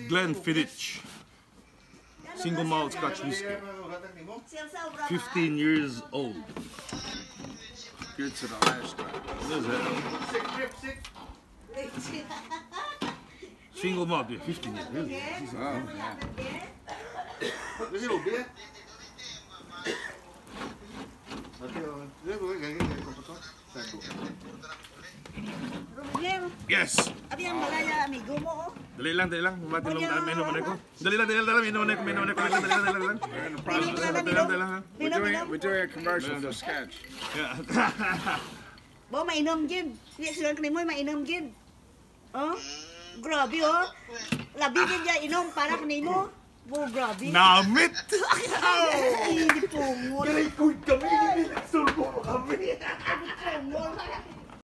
Glenfiddich single malt Scotch whiskey, 15 years old. Good to the last time. What is that? Single malt, yeah, 15 years. Really? Oh, yeah. Yes. Abi ang malaya amigo mo. Dali lang. Mati lang menu ko. Dali lang, menu ko. Dali lang. We're doing a commercial for Scotch. Yeah. Bo mainom gid. Di sila kanimo mainom gid. Oh? Grabe oh. Labi gid ya inom para kanimo. Bo grabe. Namit. Hindi po mo. Kaya kami, sulbo kami. Hindi po mo.